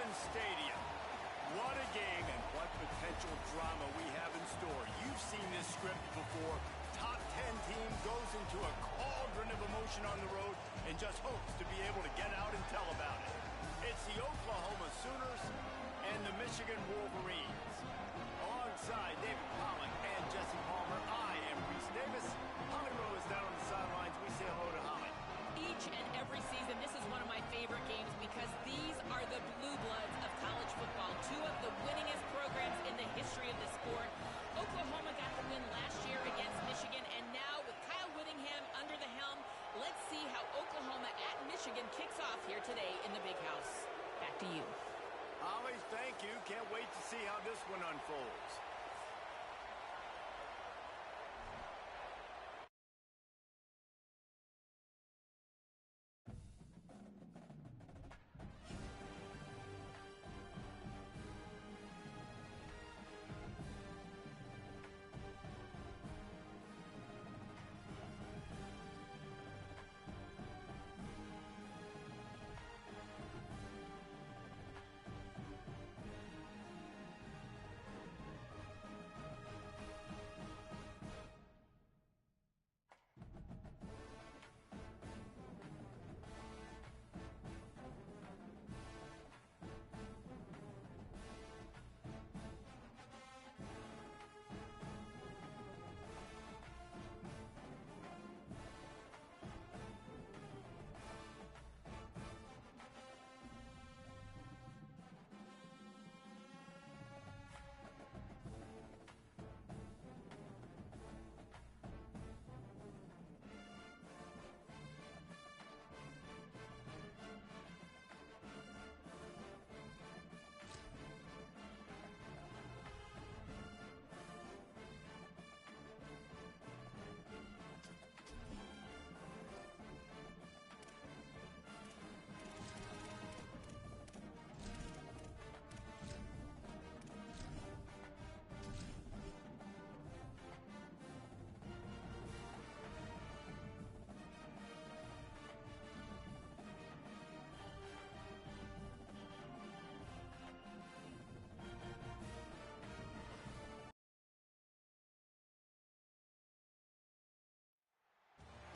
Michigan Stadium. What a game and what potential drama we have in store. You've seen this script before. Top 10 team goes into a cauldron of emotion on the road and just hopes to be able to get out and tell about it. It's the Oklahoma Sooners and the Michigan Wolverines. Alongside David Pollack and Jesse Palmer, I am Reese Davis. Holly Rowe is down on the sidelines. We say hello to Holly. Each and every season, this is one of my favorite games because these are the blue bloods of college football. Two of the winningest programs in the history of the sport. Oklahoma got the win last year against Michigan, and now with Kyle Whittingham under the helm, let's see how Oklahoma at Michigan kicks off here today in the Big House. Back to you. Holly, thank you. Can't wait to see how this one unfolds.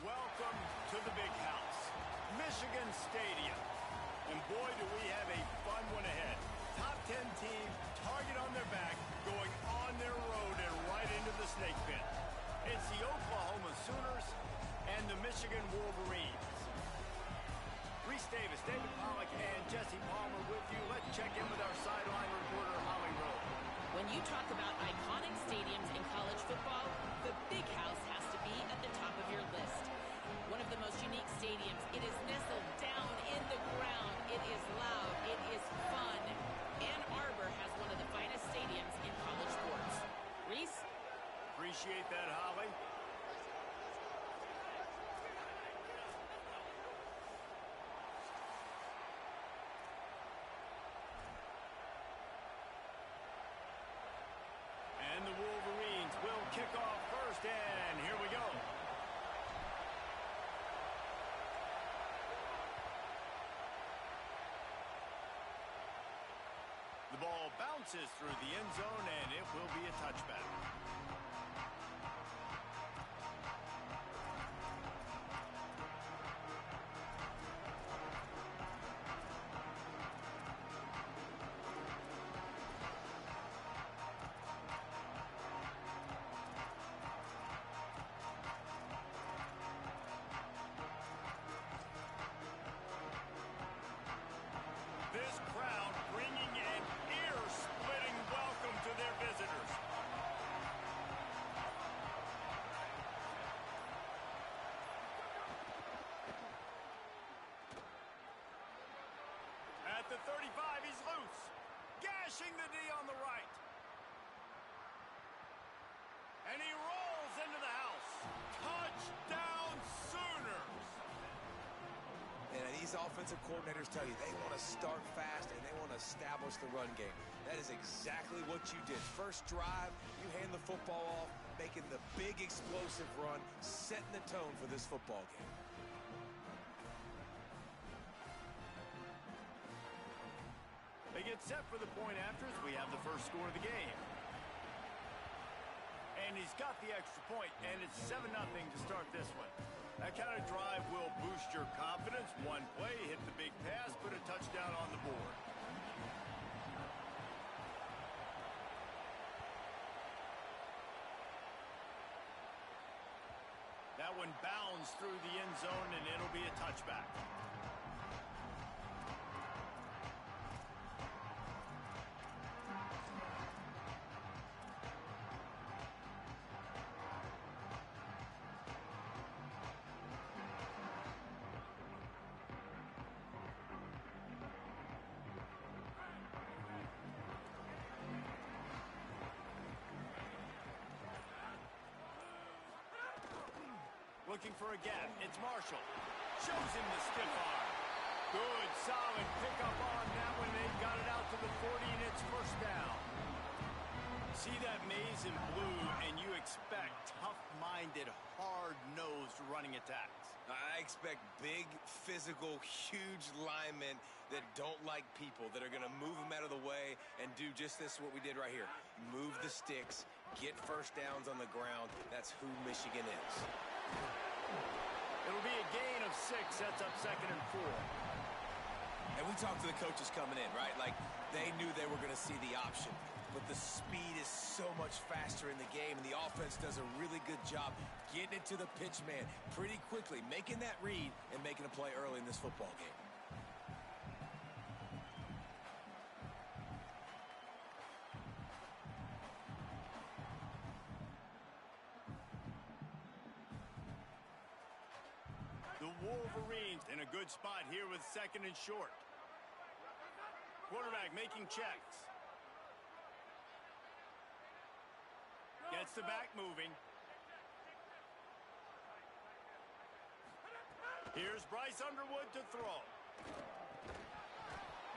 Welcome to the Big House, Michigan Stadium. And boy, do we have a fun one ahead. Top 10 team, target on their back, going on their road and right into the snake pit. It's the Oklahoma Sooners and the Michigan Wolverines. Reese Davis, David Pollack, and Jesse Palmer with you. Let's check in with our sideline reporter, Holly Rowe. When you talk about iconic stadiums in college football, the Big House has to be at the top of your list. One of the most unique stadiums. It is nestled down in the ground. It is loud. It is fun. Ann Arbor has one of the finest stadiums in college sports. Reese? Appreciate that, Holly. And the Wolverines will kick off first, and here we go. The ball bounces through the end zone, and it will be a touchback. This crowd bringing an ear-splitting welcome to their visitors. At the 35, he's loose. Gashing the D on the right. And he rolls into the house. Touchdown, Sooners! And these offensive coordinators tell you they want to start fast and they want to establish the run game. That is exactly what you did. First drive, you hand the football off, making the big explosive run, setting the tone for this football game. They It's set for the point after as we have the first score of the game. And he's got the extra point, and it's 7-0 to start this one. That kind of drive will boost your confidence. One play, hit the big pass, put a touchdown on the board. That one bounds through the end zone, and it'll be a touchback. Looking for a gap. It's Marshall. Shows him the stiff arm. Good, solid pickup on that one. They got it out to the 40, and it's first down. See that maze in blue, and you expect tough-minded, hard-nosed running attacks. I expect big, physical, huge linemen that don't like people, that are going to move them out of the way and do just this, what we did right here. Move the sticks, get first downs on the ground. That's who Michigan is. It'll be a gain of 6. Sets up 2nd and 4. And we talked to the coaches coming in, right? Like, they knew they were going to see the option. But the speed is so much faster in the game, and the offense does a really good job getting it to the pitch man pretty quickly, making that read and making a play early in this football game. The Wolverines in a good spot here with 2nd and short. Quarterback making checks. Gets the back moving. Here's Bryce Underwood to throw.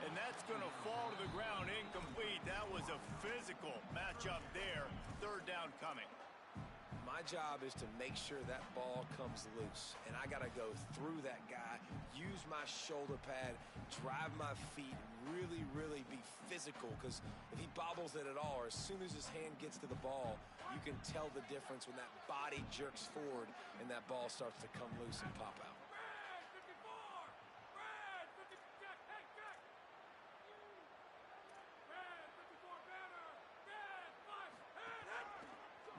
And that's going to fall to the ground incomplete. That was a physical matchup there. 3rd down coming. My job is to make sure that ball comes loose, and I got to go through that guy, use my shoulder pad, drive my feet, really, really be physical, because if he bobbles it at all, or as soon as his hand gets to the ball, you can tell the difference when that body jerks forward and that ball starts to come loose and pop out.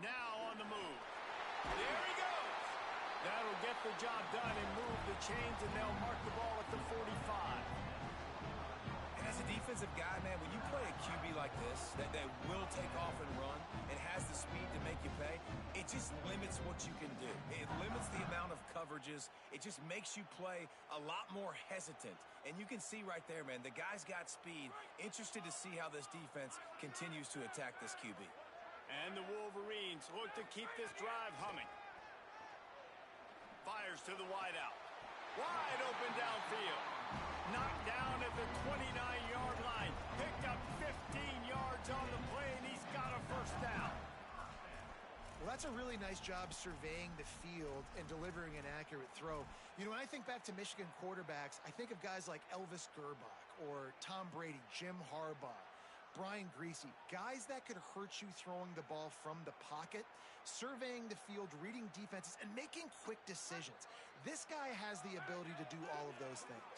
Now on the move. There he goes. That'll get the job done and move the chains, and they'll mark the ball at the 45. And as a defensive guy, man, when you play a QB like this, that will take off and run and has the speed to make you pay, it just limits what you can do. It limits the amount of coverages. It just makes you play a lot more hesitant. And you can see right there, man, the guy's got speed. Interested to see how this defense continues to attack this QB. And the Wolverines look to keep this drive humming. Fires to the wideout. Wide open downfield. Knocked down at the 29-yard line. Picked up 15 yards on the play, and he's got a first down. Well, that's a really nice job surveying the field and delivering an accurate throw. You know, when I think back to Michigan quarterbacks, I think of guys like Elvis Gerbach or Tom Brady, Jim Harbaugh, Brian Griese, guys that could hurt you throwing the ball from the pocket, surveying the field, reading defenses, and making quick decisions. This guy has the ability to do all of those things.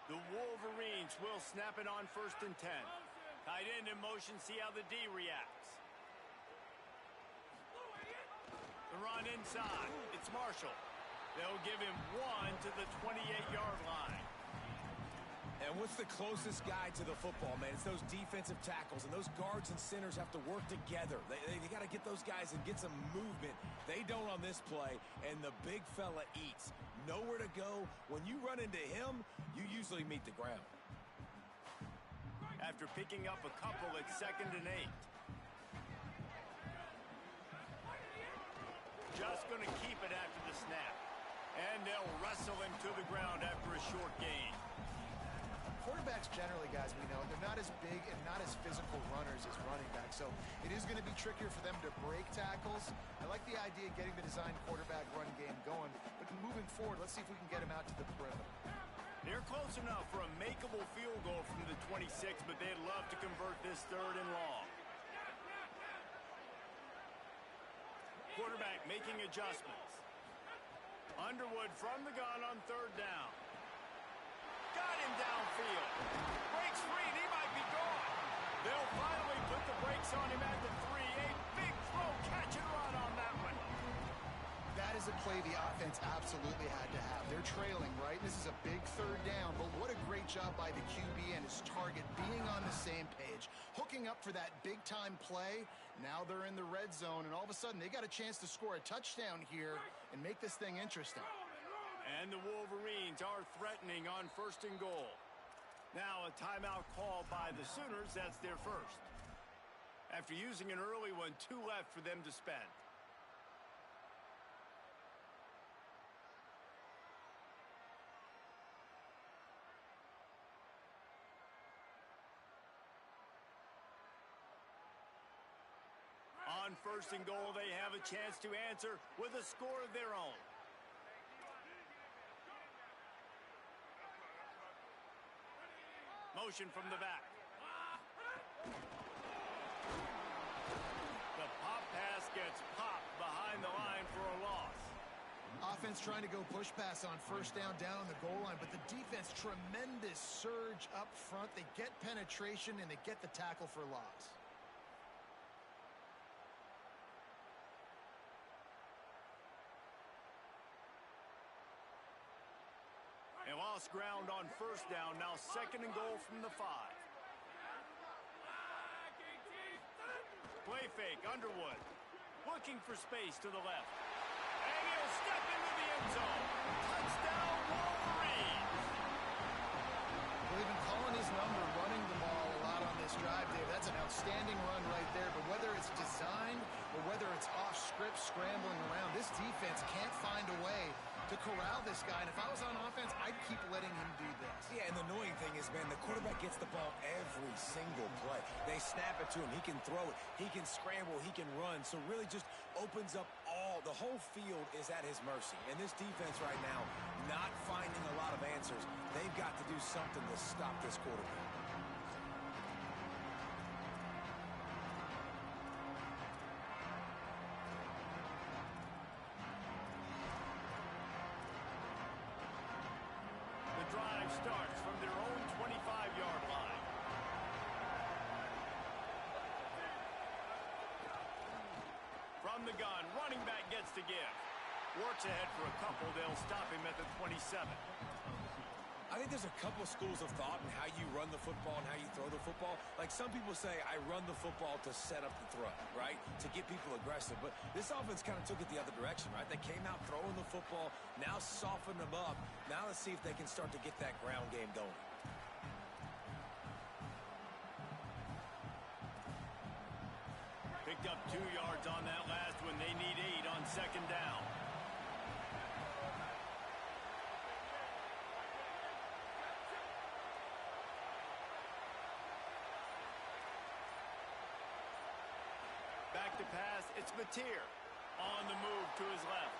The Wolverines will snap it on 1st and 10. Tight end in motion, see how the D reacts. The run inside. It's Marshall. They'll give him 1 to the 28-yard line. And what's the closest guy to the football, man? It's those defensive tackles, and those guards and centers have to work together. They got to get those guys and get some movement. They don't on this play, and the big fella eats. Nowhere to go. When you run into him, you usually meet the ground. After picking up a couple at 2nd and 8. Just going to keep it after the snap. And they'll wrestle him to the ground after a short gain. Quarterbacks generally, guys, we know, they're not as big and not as physical runners as running backs, so it is going to be trickier for them to break tackles. I like the idea of getting the design quarterback run game going, but moving forward, let's see if we can get him out to the perimeter. They're close enough for a makeable field goal from the 26, but they'd love to convert this 3rd and long. Quarterback making adjustments. Underwood from the gun on 3rd down. Got him downfield. Breaks free, and he might be gone. They'll finally put the brakes on him at the 3. A big throw, catch and run on that one. That is a play the offense absolutely had to have. They're trailing, right? This is a big 3rd down, but what a great job by the QB and his target being on the same page, hooking up for that big-time play. Now they're in the red zone, and all of a sudden they got a chance to score a touchdown here and make this thing interesting. And the Wolverines are threatening on 1st and goal. Now a timeout call by the Sooners. That's their first. After using an early one, 2 left for them to spend. On 1st and goal, they have a chance to answer with a score of their own. Motion from the back. The pop pass gets popped behind the line for a loss. Offense trying to go push pass on 1st down on the goal line, but the defense, tremendous surge up front. They get penetration, and they get the tackle for loss. They lost ground on 1st down. Now 2nd and goal from the 5. Play fake, Underwood. Looking for space to the left. And he'll step into the end zone. Touchdown, Wolverines! Well, they've been calling his number, running the ball a lot on this drive, Dave. That's an outstanding run right there. But whether it's designed or whether it's off script, scrambling around, this defense can't find a way to corral this guy. And if I was on offense, I'd keep letting him do this. Yeah, and the annoying thing is, man, the quarterback gets the ball every single play. They snap it to him. He can throw it. He can scramble. He can run. So really just opens up the whole field is at his mercy. And this defense right now, not finding a lot of answers. They've got to do something to stop this quarterback. Starts from their own 25-yard line. From the gun, running back gets to give. Works ahead for a couple. They'll stop him at the 27. I think there's a couple schools of thought in how you run the football and how you throw the football. Like some people say, I run the football to set up the throw, right? To get people aggressive. But this offense kind of took it the other direction, right? They came out throwing the football, now soften them up. Now let's see if they can start to get that ground game going. Picked up 2 yards on that last one. They need 8 on 2nd down. Back to pass, it's Mateer. On the move to his left.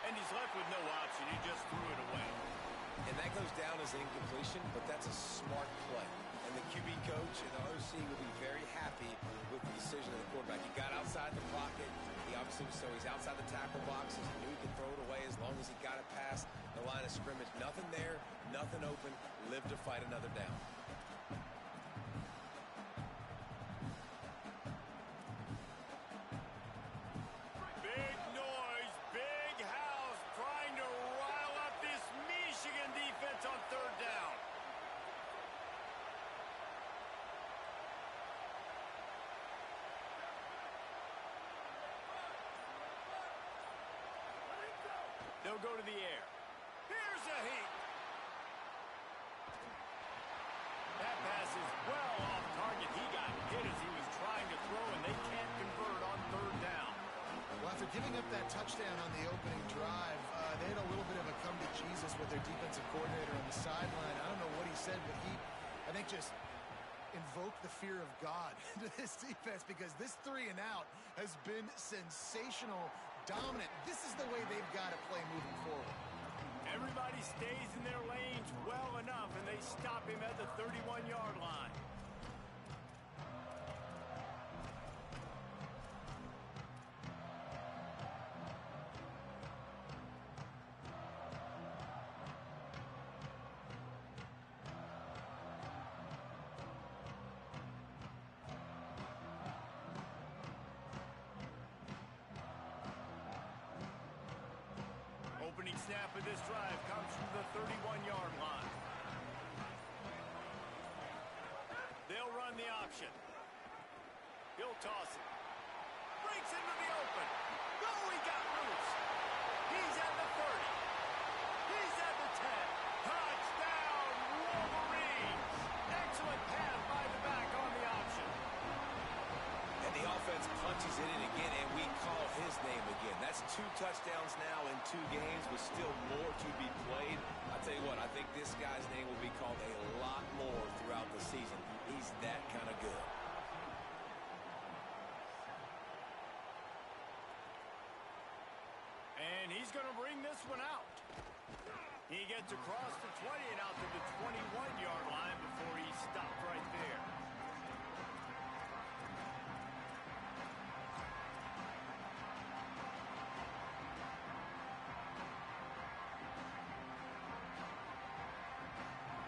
And he's left with no option. He just threw it away. And that goes down as an incompletion, but that's a smart play. And the QB coach and the OC will be very happy with the decision of the quarterback. He got outside the pocket. He obviously, so he's outside the tackle boxes. He knew he could throw it away as long as he got it past the line of scrimmage. Nothing there, nothing open. Live to fight another down. They'll go to the air. Here's a heat. That pass is well off target. He got hit as he was trying to throw, and they can't convert on 3rd down. Well, after giving up that touchdown on the opening drive, they had a little bit of a come to Jesus with their defensive coordinator on the sideline. I don't know what he said, but he, I think, just invoked the fear of God into this defense because this 3 and out has been sensational. Dominant. This is the way they've got to play moving forward. Everybody stays in their lanes well enough, and they stop him at the 31-yard line. Opening snap of this drive comes from the 31-yard line. They'll run the option. He'll toss it. Breaks into the open. Oh, he got loose. He's at the 30. He's at the 10. Touchdown, Wolverines. Excellent pass by the back on the option. And the offense punches it in again, and we call his name again. That's 2 touchdowns now in 2 games with still more to be played. I'll tell you what, I think this guy's name will be called a lot more throughout the season. He's that kind of good. And he's going to bring this one out. He gets across the 20 and out to the 21-yard line before he stopped right there.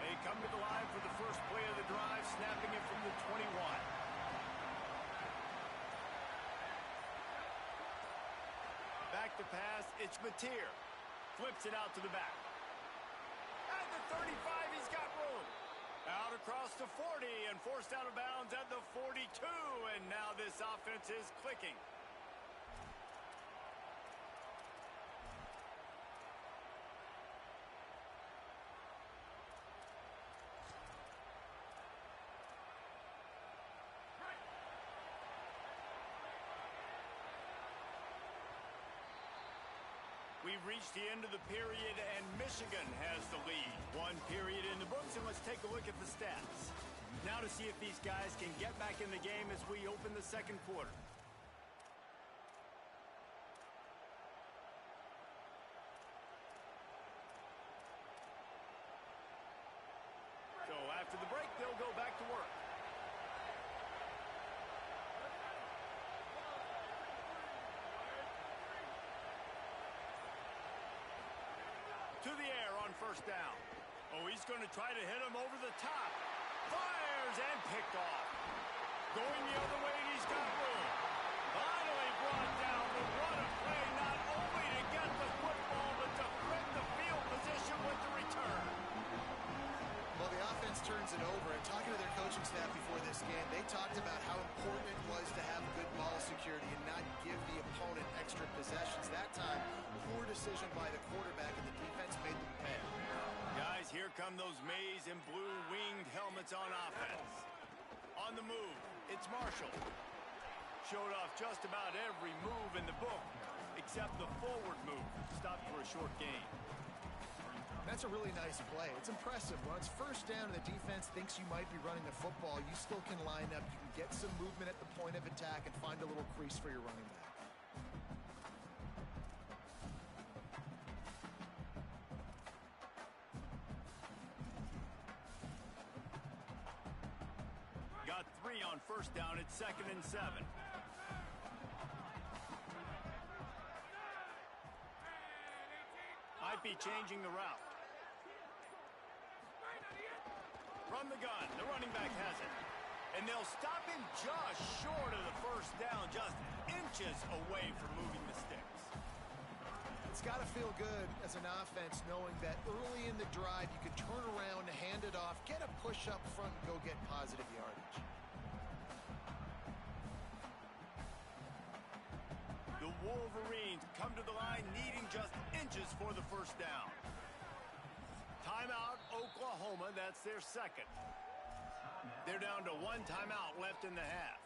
They come to the line for the first play of the drive, snapping it from the 21. Back to pass, it's Mateer. Flips it out to the back. At the 35, he's got room. Out across the 40 and forced out of bounds at the 42. And now this offense is clicking. We've reached the end of the period, and Michigan has the lead. 1 period in the books, and let's take a look at the stats. Now to see if these guys can get back in the game as we open the second quarter. So after the break, they'll go back to work. To the air on first down. Oh, he's going to try to hit him over the top. Fires and picked off. Going the other way, and he's got room. Finally brought down, but what a play, not only to get the football, but to threaten the field position with the return. Well, the offense turns it over, and talking to their coaching staff before this game, they talked about how important it was to have good ball security and not give the opponent extra possessions. That time, poor decision by the quarterback, and the defense made them pay. Guys, here come those maize and blue winged helmets on offense. On the move, it's Marshall. Showed off just about every move in the book, except the forward move. Stopped for a short gain. That's a really nice play. It's impressive. When it's first down and the defense thinks you might be running the football, you still can line up. You can get some movement at the point of attack and find a little crease for your running back. Got 3 on first down. It's 2nd and 7. Might be changing the route. Run the gun. The running back has it. And they'll stop him just short of the first down, just inches away from moving the sticks. It's got to feel good as an offense knowing that early in the drive you can turn around, hand it off, get a push up front, and go get positive yardage. The Wolverines come to the line needing just inches for the first down. Timeout, Oklahoma. That's their second. They're down to 1 timeout left in the half.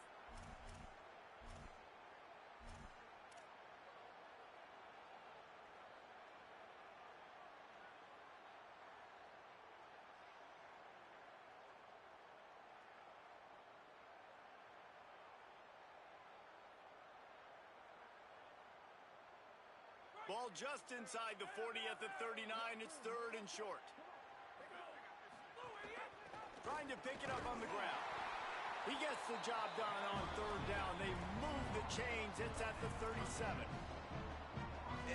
Ball just inside the 40 at the 39. It's 3rd and short. Trying to pick it up on the ground. He gets the job done on 3rd down. They move the chains. It's at the 37.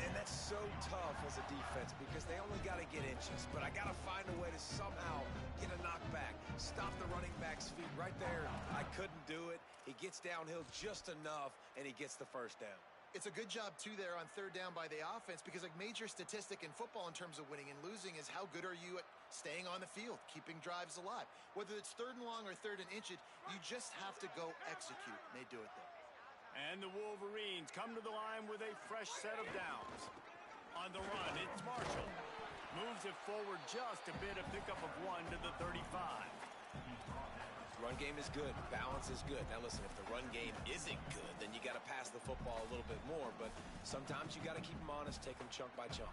And that's so tough as a defense because they only got to get inches. But I got to find a way to somehow get a knockback. Stop the running back's feet right there. I couldn't do it. He gets downhill just enough, and he gets the 1st down. It's a good job, too, there on 3rd down by the offense because a major statistic in football in terms of winning and losing is how good are you at staying on the field, keeping drives alive. Whether it's 3rd and long or 3rd and inches, you just have to go execute. And they do it there. And the Wolverines come to the line with a fresh set of downs. On the run, it's Marshall. Moves it forward just a bit, a pickup of 1 to the 35. Run game is good. Balance is good. Now listen, if the run game isn't good, then you got to pass the football a little bit more. But sometimes you got to keep them honest, take them chunk by chunk.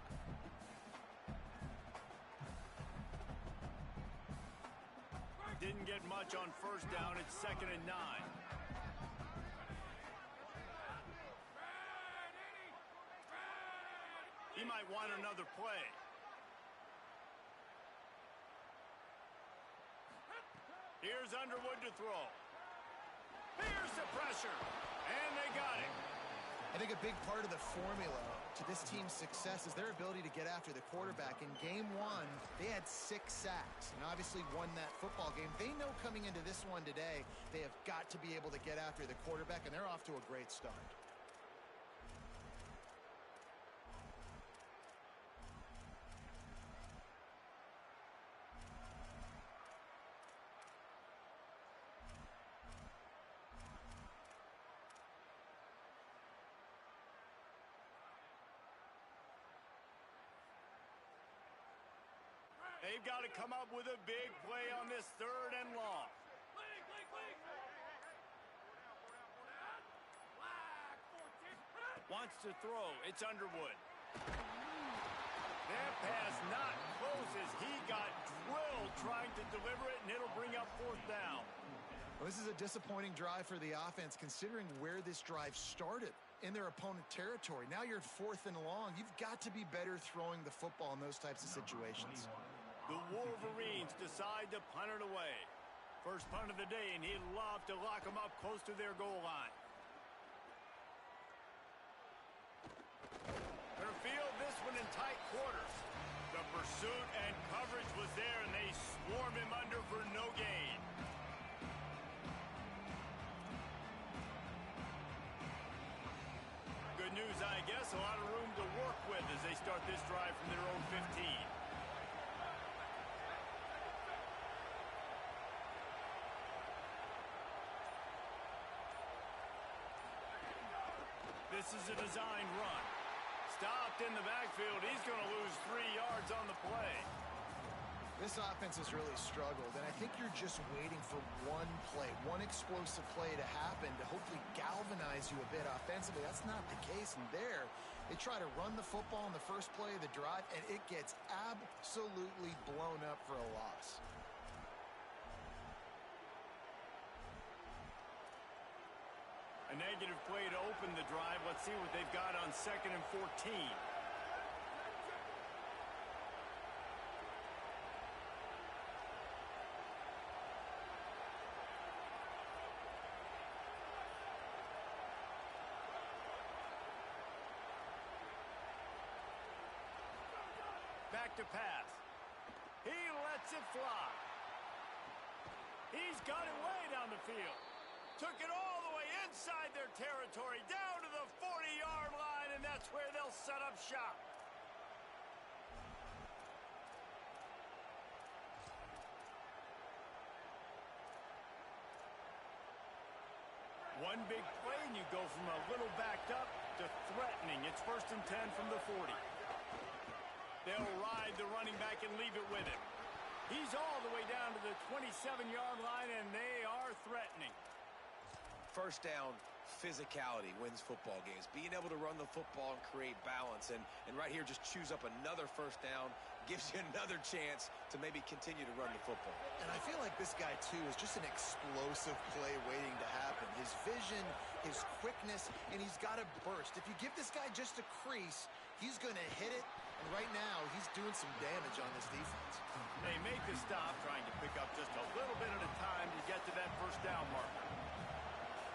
Didn't get much on 1st down. It's 2nd and 9. He might want another play. Here's Underwood to throw. Here's the pressure. And they got it. I think a big part of the formula to this team's success is their ability to get after the quarterback. In game 1, they had 6 sacks and obviously won that football game. They know coming into this one today, they have got to be able to get after the quarterback, and they're off to a great start. They've got to come up with a big play on this 3rd and long. Wants to throw. It's Underwood. That pass not close as he got drilled trying to deliver it, and it'll bring up 4th down. Well, this is a disappointing drive for the offense considering where this drive started in their opponent territory. Now you're at 4th and long. You've got to be better throwing the football in those types of situations. The Wolverines decide to punt it away. First punt of the day, and he'd love to lock them up close to their goal line. They'll field this one in tight quarters. The pursuit and coverage was there, and they swarm him under for no gain. Good news, I guess. A lot of room to work with as they start this drive from their own 15. This is a designed run. Stopped in the backfield. He's going to lose 3 yards on the play. This offense has really struggled, and I think you're just waiting for one play, one explosive play to happen to hopefully galvanize you a bit offensively. That's not the case, and there they try to run the football in the first play of the drive, and it gets absolutely blown up for a loss. A negative play to open the drive. Let's see what they've got on 2nd and 14. Back to pass. He lets it fly. He's got it way down the field. Took it all the way inside their territory, down to the 40-yard line, and that's where they'll set up shop. One big play, and you go from a little backed up to threatening. It's 1st and 10 from the 40. They'll ride the running back and leave it with him. He's all the way down to the 27-yard line, and they are threatening. 1st down, physicality wins football games. Being able to run the football and create balance. And right here, just choose up another first down, gives you another chance to maybe continue to run the football. And I feel like this guy, too, is just an explosive play waiting to happen. His vision, his quickness, and he's got a burst. If you give this guy just a crease, he's going to hit it. And right now, he's doing some damage on this defense. They make the stop, trying to pick up just a little bit at a time to get to that first down marker.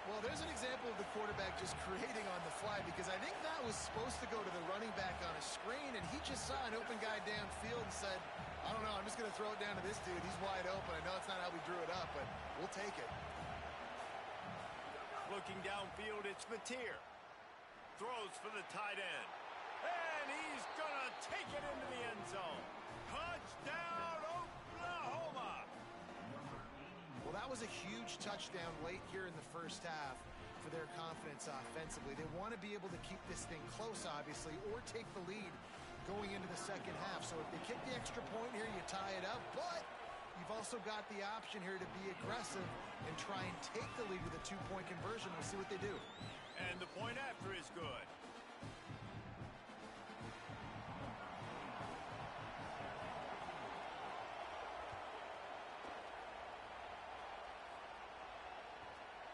Well, there's an example of the quarterback just creating on the fly, because I think that was supposed to go to the running back on a screen, and he just saw an open guy downfield and said, I don't know, I'm just going to throw it down to this dude. He's wide open. I know it's not how we drew it up, but we'll take it. Looking downfield, it's Mateer. Throws for the tight end. And he's going to take it into the end zone. Touchdown, Oklahoma! Well, that was a huge touchdown late here in the first half for their confidence offensively. They want to be able to keep this thing close, obviously, or take the lead going into the second half. So if they kick the extra point here, you tie it up. But you've also got the option here to be aggressive and try and take the lead with a two-point conversion. We'll see what they do. And the point after is good.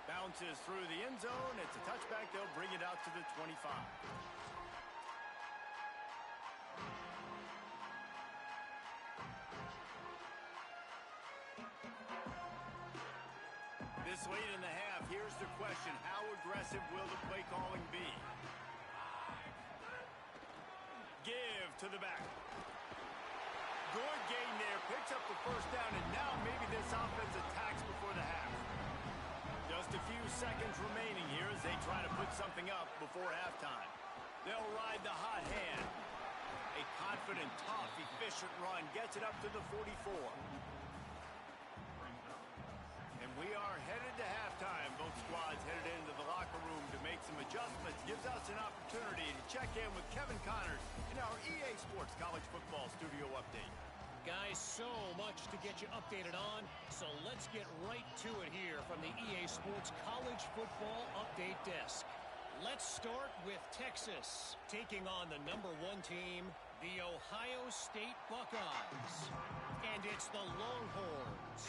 Bounces through the end zone. It's a touchback. They'll bring it out to the 25. This late in the half, here's the question. How aggressive will the play calling be? Give to the back. Good gain there. Picks up the first down, and now maybe this offense attacks before the half. Just a few seconds remaining here as they try to put something up before halftime. They'll ride the hot hand. A confident, tough, efficient run gets it up to the 44. And we are headed to halftime. Both squads headed into the locker room to make some adjustments. Gives us an opportunity to check in with Kevin Connors in our EA Sports College Football Studio Update. Guys, so much to get you updated on, so let's get right to it here from the EA Sports College Football Update Desk. Let's start with Texas, taking on the #1 team, the Ohio State Buckeyes. And it's the Longhorns,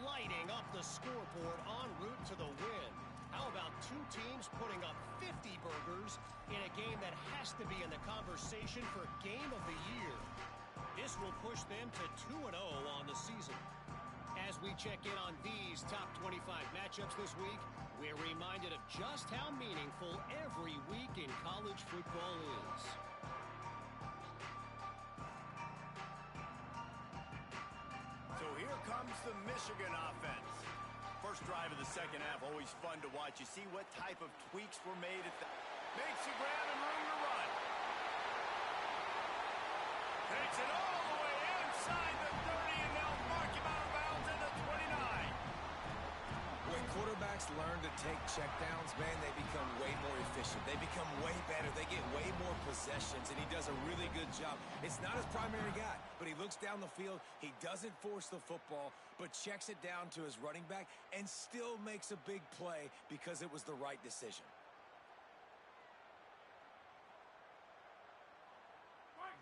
lighting up the scoreboard en route to the win. How about two teams putting up 50 burgers in a game that has to be in the conversation for Game of the Year? This will push them to 2-0 on the season. As we check in on these top 25 matchups this week, we're reminded of just how meaningful every week in college football is. So here comes the Michigan offense. First drive of the second half, always fun to watch. You see what type of tweaks were made at the... Makes the grab and room to run. Takes it all the way inside the 30, and they'll mark him out of bounds at the 29. When quarterbacks learn to take checkdowns, man, they become way more efficient. They become way better. They get way more possessions, and he does a really good job. It's not his primary guy, but he looks down the field. He doesn't force the football, but checks it down to his running back and still makes a big play because it was the right decision.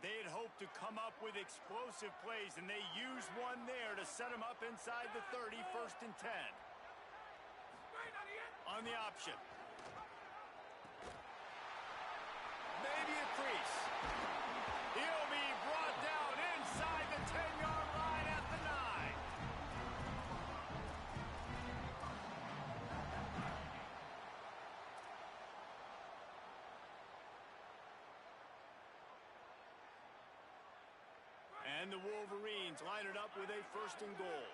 They'd hoped to come up with explosive plays, and they used one there to set him up inside the 30, 1st and 10. On the option. Maybe a crease. He'll be brought down inside the 10-yard line at the 9. And the Wolverines line it up with a 1st and goal.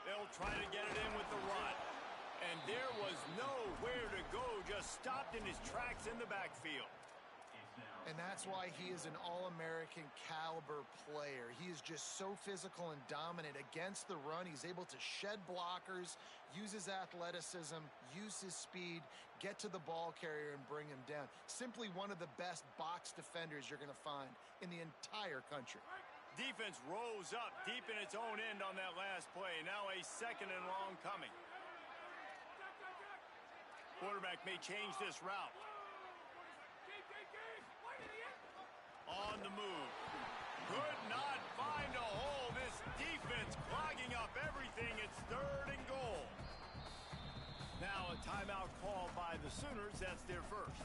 They'll try to get it in with the run. And there was nowhere to go, just stopped in his tracks in the backfield. And that's why he is an All-American caliber player. He is just so physical and dominant against the run. He's able to shed blockers, use his athleticism, use his speed, get to the ball carrier and bring him down. Simply one of the best box defenders you're going to find in the entire country. Defense rose up deep in its own end on that last play. Now a second and long coming. Quarterback may change this route. On the move. Could not find a hole. This defense clogging up everything. It's third and goal. Now a timeout call by the Sooners. That's their first.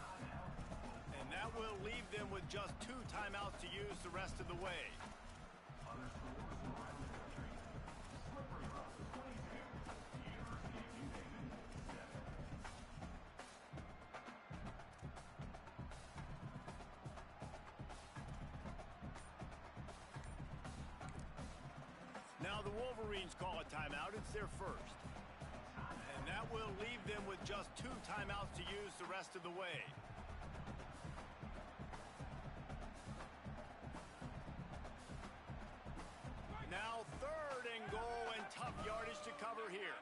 And that will leave them with just 2 timeouts to use the rest of the way. Now the Wolverines call a timeout. It's their first. And that will leave them with just 2 timeouts to use the rest of the way. Now third and goal and tough yardage to cover here.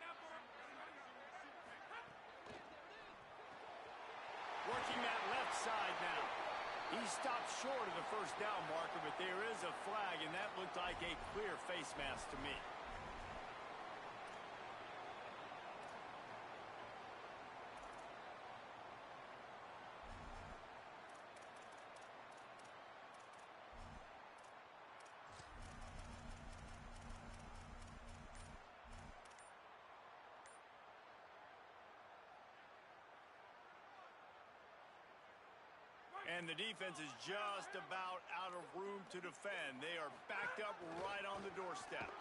Working that left side now. He stopped short of the first down marker, but there is a flag, and that looked like a clear face mask to me. And the defense is just about out of room to defend. They are backed up right on the doorstep.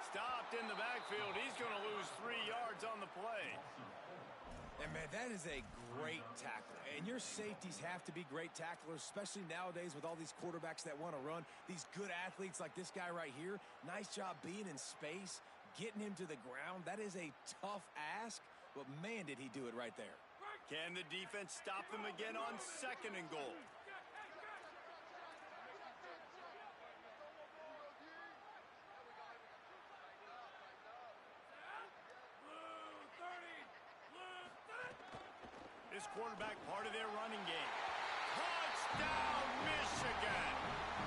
Stopped in the backfield. He's going to lose 3 yards on the play. And, man, that is a great tackle. And your safeties have to be great tacklers, especially nowadays with all these quarterbacks that want to run. These good athletes like this guy right here, nice job being in space, getting him to the ground. That is a tough ask, but, man, did he do it right there. Can the defense stop them again on second and goal? This quarterback part of their running game. Touchdown, Michigan!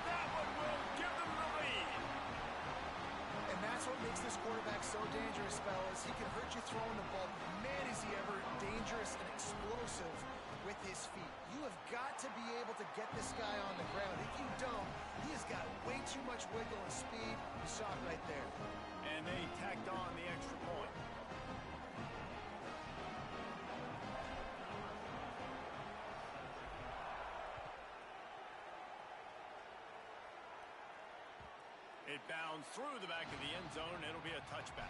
That one will give them the lead. And that's what makes this quarterback so dangerous, fellas. He can hurt you throwing the ball. Man, is he ever dangerous and explosive with his feet. You have got to be able to get this guy on the ground. If you don't, he has got way too much wiggle and speed. You saw it right there. And they tacked on the extra point. It bounds through the back of the end zone. It'll be a touchback.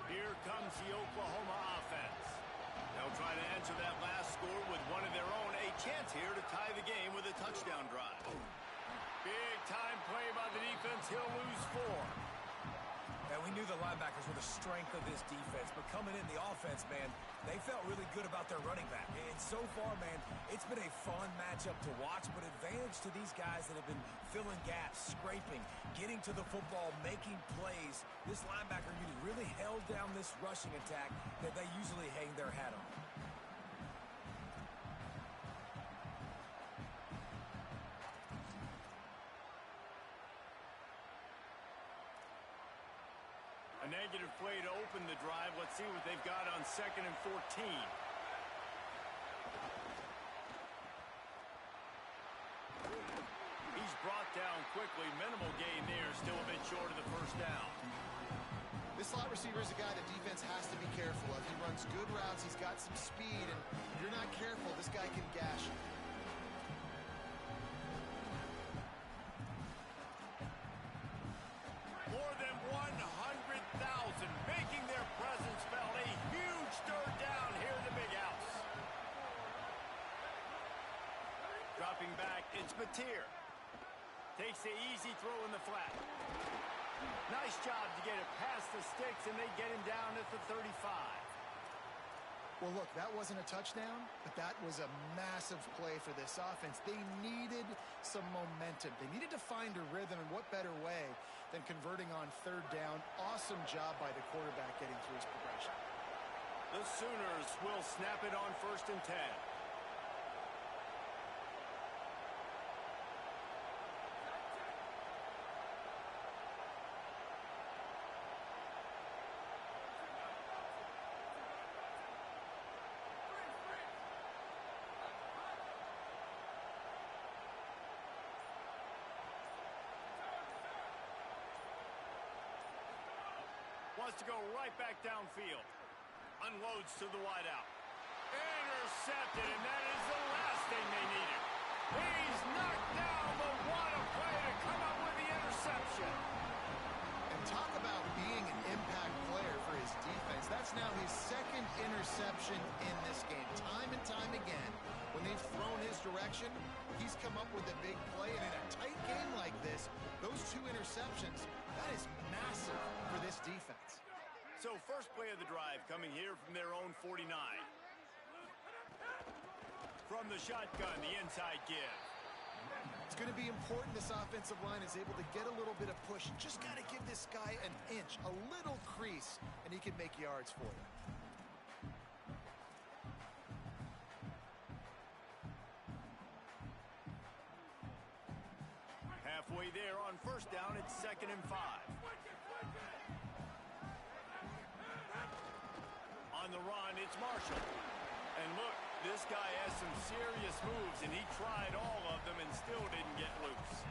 Here comes the Oklahoma offense. They'll try to answer that last score with one of their own. A chance here to tie the game with a touchdown drive. Big time play by the defense. He'll lose 4. And we knew the linebackers were the strength of this defense, but coming in the offense, man, they felt really good about their running back. And so far, man, it's been a fun matchup to watch, but advantage to these guys that have been filling gaps, scraping, getting to the football, making plays. This linebacker unit really held down this rushing attack that they usually hang their hat on. A negative play to open the drive. Let's see what they've got on 2nd and 14. He's brought down quickly. Minimal gain there. Still a bit short of the first down. This slot receiver is a guy the defense has to be careful of. He runs good routes. He's got some speed, and if you're not careful, this guy can gash you. More than 100,000 making their presence felt. A huge third down here in the big house. Tier. Takes the easy throw in the flat. Nice job to get it past the sticks, and they get him down at the 35. Well, look, that wasn't a touchdown, but that was a massive play for this offense. They needed some momentum. They needed to find a rhythm, and what better way than converting on third down. Awesome job by the quarterback getting through his progression. The Sooners will snap it on 1st and 10. Wants to go right back downfield. Unloads to the wideout. Intercepted, and that is the last thing they needed. He's knocked down, but what a play to come up with the interception. And talk about being an impact player for his defense. That's now his 2nd interception in this game. Time and time again, when they've thrown his direction, he's come up with a big play. And in a tight game like this, those 2 interceptions, that is massive for this defense. So first play of the drive coming here from their own 49. From the shotgun, the inside give. It's going to be important this offensive line is able to get a little bit of push. Just got to give this guy an inch, a little crease, and he can make yards for you. Halfway there on 1st down, it's 2nd and 5. On the run, it's Marshall. And look, this guy has some serious moves, and he tried all of them and still didn't get loose.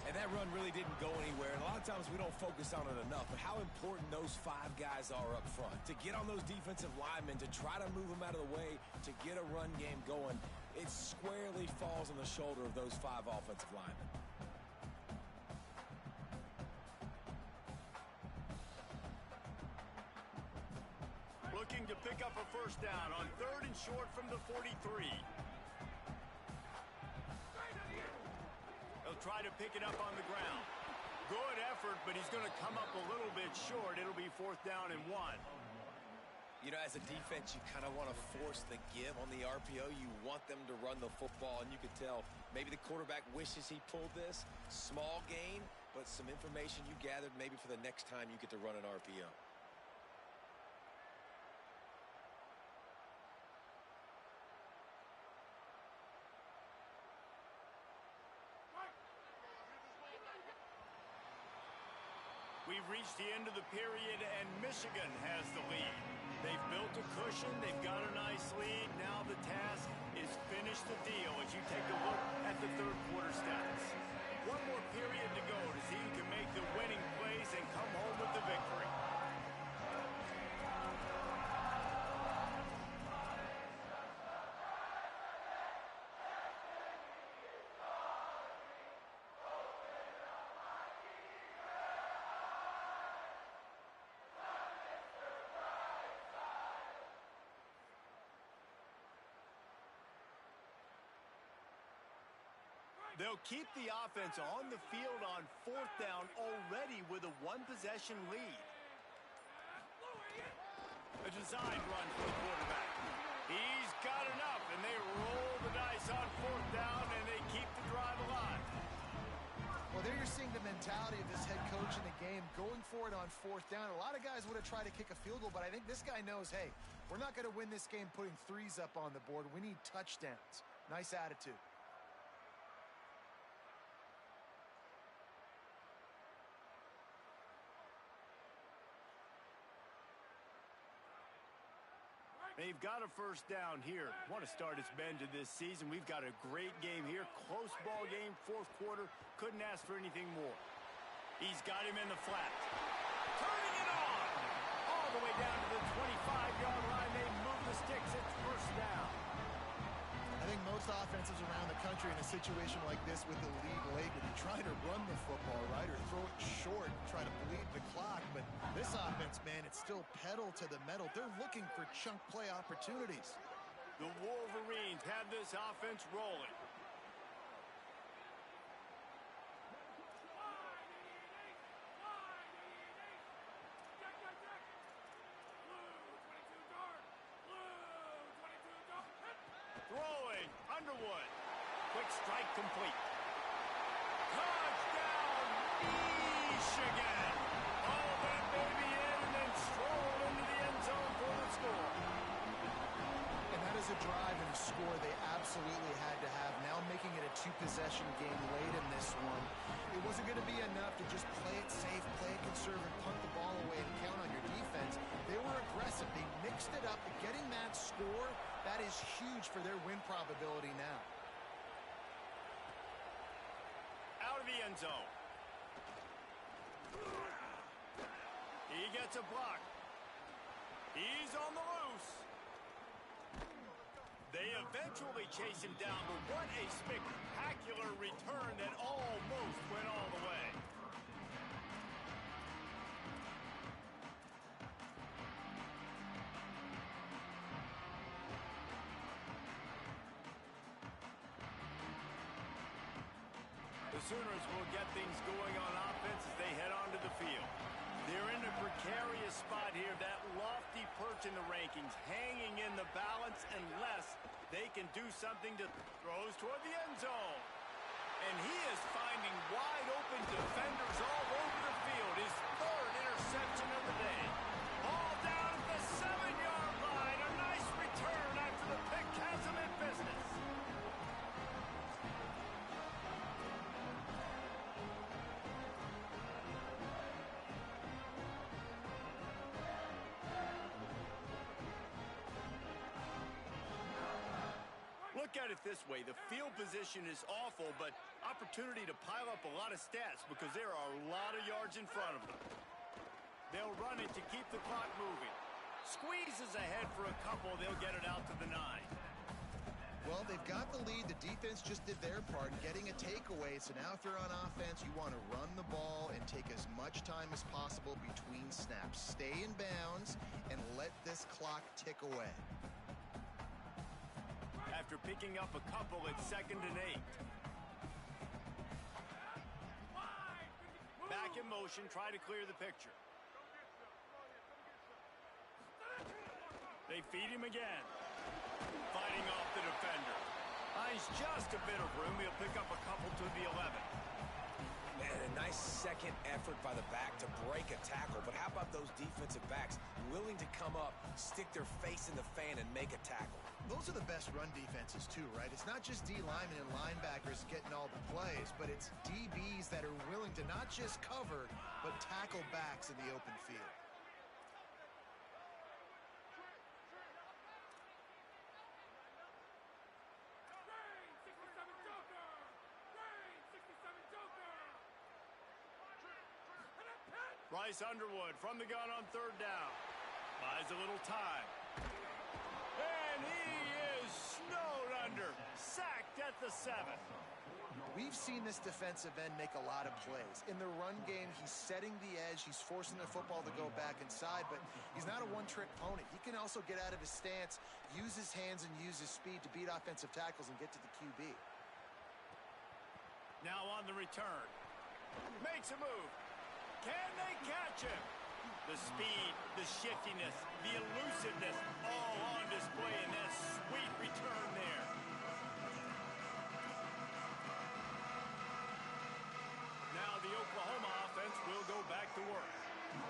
And that run really didn't go anywhere. And a lot of times we don't focus on it enough, but how important those 5 guys are up front. To get on those defensive linemen, to try to move them out of the way, to get a run game going, it squarely falls on the shoulder of those 5 offensive linemen. Looking to pick up a 1st down on 3rd and short from the 43. He'll try to pick it up on the ground. Good effort, but he's going to come up a little bit short. It'll be 4th down and 1. You know, as a defense, you kind of want to force the give on the RPO. You want them to run the football, and you could tell maybe the quarterback wishes he pulled this. Small gain, but some information you gathered maybe for the next time you get to run an RPO. We've reached the end of the period, and Michigan has the lead. They've built a cushion. They've got a nice lead. Now the task is finish the deal as you take a look at the 3rd quarter stats. One more period to go to see who can make the winning plays and come home with the victory. They'll keep the offense on the field on 4th down already with a 1-possession lead. A designed run for the quarterback. He's got enough, and they roll the dice on 4th down, and they keep the drive alive. Well, there you're seeing the mentality of this head coach in the game, going for it on 4th down. A lot of guys would have tried to kick a field goal, but I think this guy knows, hey, we're not going to win this game putting 3s up on the board. We need touchdowns. Nice attitude. They've got a 1st down here. Want to start its bend to this season. We've got a great game here. Close ball game, 4th quarter. Couldn't ask for anything more. He's got him in the flat. Turning it on! All the way down to the 25-yard line. They move the sticks. It's 1st down. I think most offenses around the country in a situation like this with the lead late would be trying to run the football, right, or throw it short, try to bleed the clock. But this offense, man, it's still pedal to the metal. They're looking for chunk play opportunities. The Wolverines have this offense rolling. Underwood. Quick strike complete. Touchdown, Michigan. All that baby in and then stroll into the end zone for the score. And that is a drive and a score they absolutely had to have. Now making it a two-possession game late in this one. It wasn't going to be enough to just play it safe, play it conservative, punt the ball away, and count on your defense. They were aggressive. They mixed it up. Getting that score, that is huge for their win probability now. Out of the end zone. He gets a block. He's on the loose. They eventually chase him down, but what a spectacular return that almost went all the way. The Sooners will get things going on offense as they head onto the field. They're in a precarious spot here, that lofty perch in the rankings, hanging in the balance unless they can do something to throws toward the end zone. And he is finding wide open defenders all over the field. His third interception of the day. Ball down at the 7-yard line. A nice return after the pick has him in business. Look at it this way. The field position is awful, but opportunity to pile up a lot of stats because there are a lot of yards in front of them. They'll run it to keep the clock moving. Squeezes ahead for a couple. They'll get it out to the 9. Well, they've got the lead. The defense just did their part, getting a takeaway. So now if you're on offense, you want to run the ball and take as much time as possible between snaps. Stay in bounds and let this clock tick away. After picking up a couple, it's 2nd and 8. Back in motion, try to clear the picture. They feed him again. Fighting off the defender. Finds just a bit of room. He'll pick up a couple to the 11. Man, a nice second effort by the back to break a tackle. But how about those defensive backs willing to come up, stick their face in the fan, and make a tackle? Those are the best run defenses too, right? It's not just D linemen and linebackers getting all the plays, but it's DBs that are willing to not just cover, but tackle backs in the open field. Bryce Underwood from the gun on 3rd down. Buys a little time. And he is snowed under. Sacked at the 7. We've seen this defensive end make a lot of plays. In the run game, he's setting the edge. He's forcing the football to go back inside, but he's not a one-trick pony. He can also get out of his stance, use his hands, and use his speed to beat offensive tackles and get to the QB. Now on the return. Makes a move. Can they catch him? The speed, the shiftiness, the elusiveness, all on display in that sweet return there. Now the Oklahoma offense will go back to work.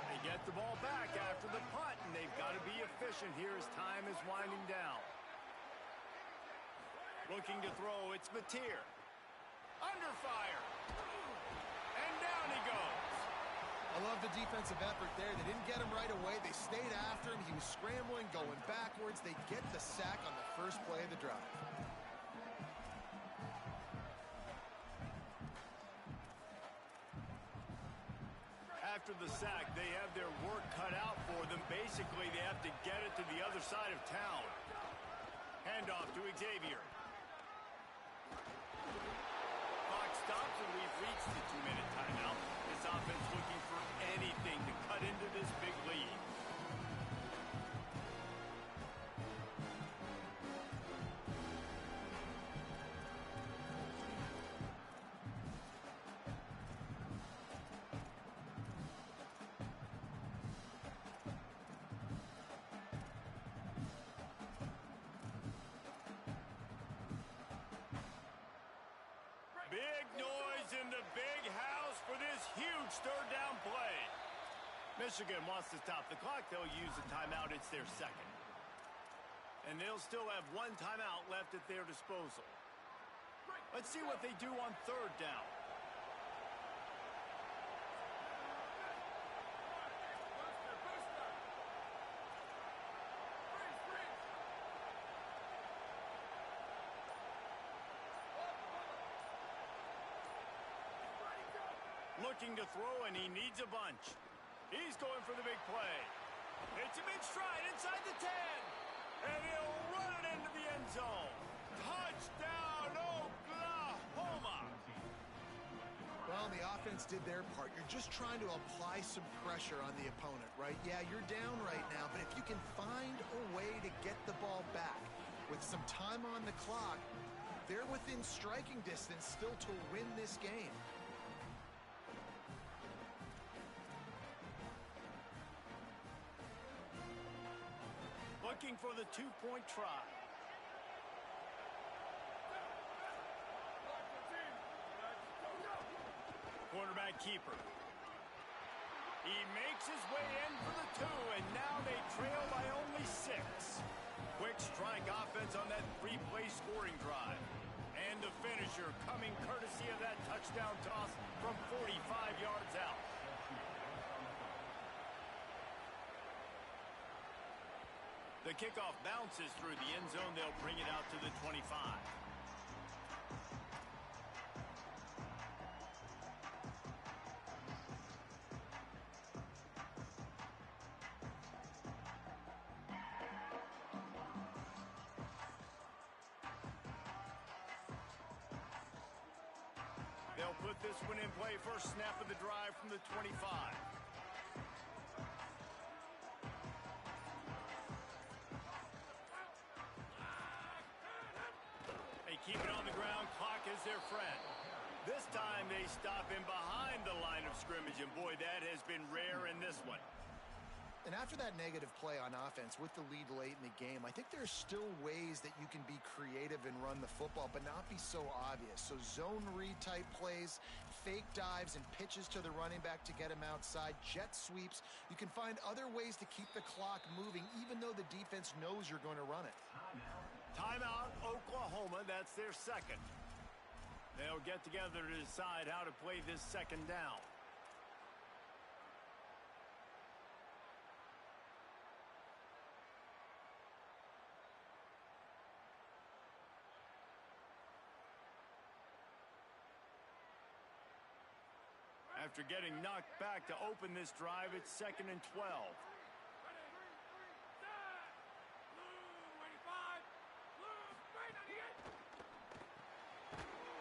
They get the ball back after the punt, and they've got to be efficient here as time is winding down. Looking to throw, it's Mateer. Under fire. And down he goes. I love the defensive effort there. They didn't get him right away. They stayed after him. He was scrambling, going backwards. They get the sack on the first play of the drive. After the sack, they have their work cut out for them. Basically, they have to get it to the other side of town. Handoff to Xavier. Clock stops, and we've reached the 2-minute timeout. This offense looking for anything to cut into this big lead. it's third down play. Michigan wants to stop the clock. They'll use a timeout. It's their second. And they'll still have one timeout left at their disposal. Let's see what they do on third down. Looking to throw, and he needs a bunch. He's going for the big play. It's a big stride inside the 10. And he'll run it into the end zone. Touchdown, Oklahoma. Well, the offense did their part. You're just trying to apply some pressure on the opponent, right? Yeah, you're down right now, but if you can find a way to get the ball back with some time on the clock, they're within striking distance still to win this game. Looking for the two-point try. Quarterback keeper. He makes his way in for the 2, and now they trail by only 6. Quick strike offense on that 3-play scoring drive. And the finisher coming courtesy of that touchdown toss from 45 yards out. The kickoff bounces through the end zone. They'll bring it out to the 25. They'll put this one in play. First snap of the drive from the 25. Keep it on the ground. Clock is their friend. This time they stop him behind the line of scrimmage, and boy, that has been rare in this one. And after that negative play on offense with the lead late in the game, I think there's still ways that you can be creative and run the football, but not be so obvious. So zone read type plays, fake dives and pitches to the running back to get him outside, jet sweeps. You can find other ways to keep the clock moving, even though the defense knows you're going to run it. Timeout, Oklahoma. That's their second. They'll get together to decide how to play this second down. After getting knocked back to open this drive, it's 2nd and 12.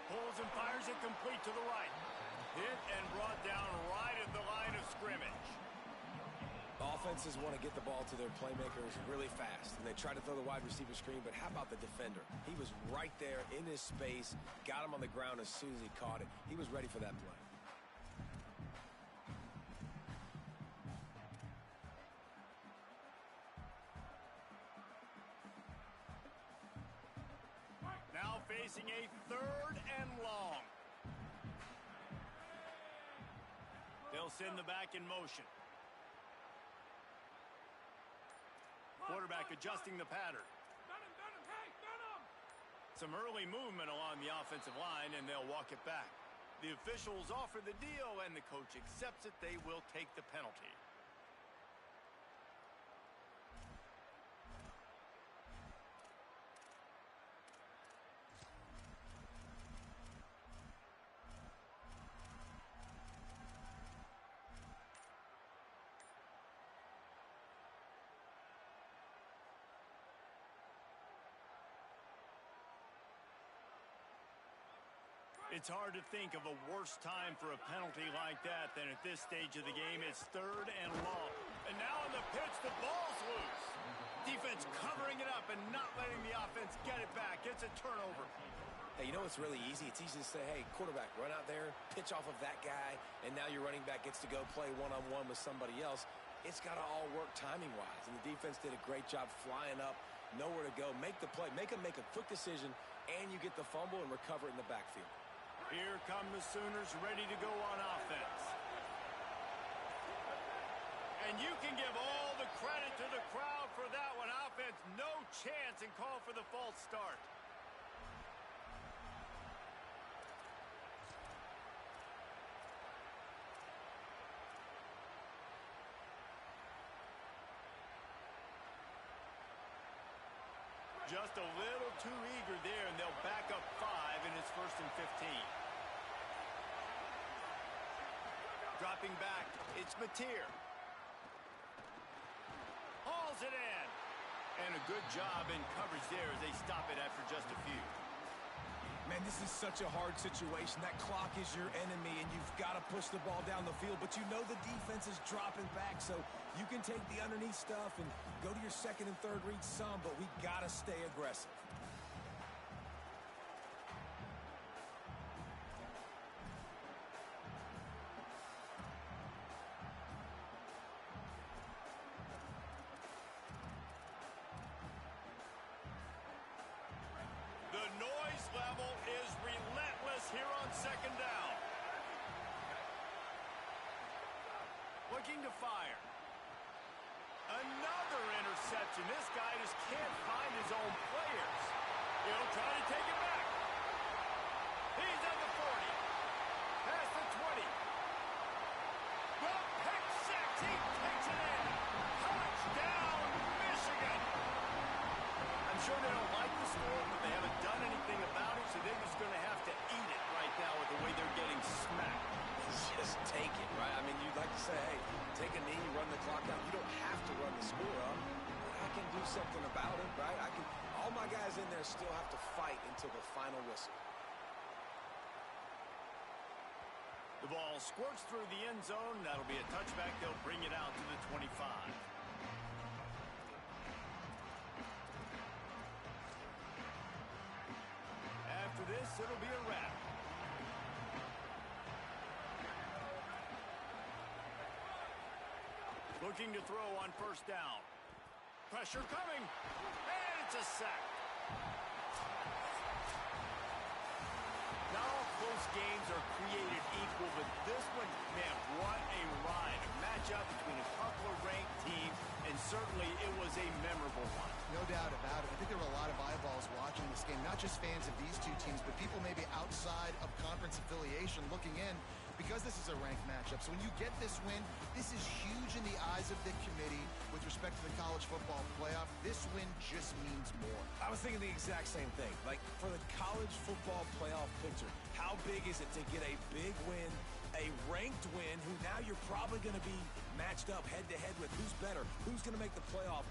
Pulls and fires it complete to the right. Hit and brought down right at the line of scrimmage. Offenses want to get the ball to their playmakers really fast, and they try to throw the wide receiver screen, but how about the defender? He was right there in his space, got him on the ground as soon as he caught it. He was ready for that play. Now facing a 3rd and long. They'll send the back in motion. Quarterback adjusting the pattern. Some early movement along the offensive line, and they'll walk it back. The officials offer the deal, and the coach accepts it. They will take the penalty. It's hard to think of a worse time for a penalty like that than at this stage of the game. It's 3rd and long. And now on the pitch, the ball's loose. Defense covering it up and not letting the offense get it back. It's a turnover. Hey, you know what's really easy? It's easy to say, hey, quarterback, run out there, pitch off of that guy, and now your running back gets to go play one-on-one with somebody else. It's got to all work timing-wise, and the defense did a great job flying up, nowhere to go, make the play, make a quick decision, and you get the fumble and recover it in the backfield. Here come the Sooners ready to go on offense. And you can give all the credit to the crowd for that one. Offense, no chance, and call for the false start. Just a little too eager there, and they'll back up 5, and it's 1st and 15. Dropping back, it's Mateer. Hauls it in. And a good job in coverage there as they stop it after just a few. Man, this is such a hard situation. That clock is your enemy, and you've got to push the ball down the field. But you know the defense is dropping back, so you can take the underneath stuff and go to your second and third read some, but we got to stay aggressive. The noise level is relentless here on 2nd down. Looking to fire. Another interception. This guy just can't find his own players. He'll try to take it back. He's on the 40. Past the 20. The pick six. He takes it in. Touchdown, Michigan. I'm sure they don't like the score, but they haven't done anything about it, so they're just going to have to eat it right now with the way they're getting smacked. Just take it, right? I mean, you'd like to say, hey, take a knee, run the clock out. You don't have to run the score up, but I can do something about it, right? All my guys in there still have to fight until the final whistle. The ball squirts through the end zone. That'll be a touchback. They'll bring it out to the 25. After this, it'll be a wrap. Looking to throw on 1st down. Pressure coming. And it's a sack. Not all close games are created equal, but this one, man, what a ride. A matchup between a couple of ranked teams, and certainly it was a memorable one. No doubt about it. I think there were a lot of eyeballs watching this game, not just fans of these two teams, but people maybe outside of conference affiliation looking in because this is a ranked matchup. So when you get this win, this is huge in the eyes of the committee with respect to the college football playoff. This win just means more. I was thinking the exact same thing. Like, for the college football playoff picture, how big is it to get a big win, a ranked win, who now you're probably going to be matched up head-to-head with who's better, who's going to make the playoff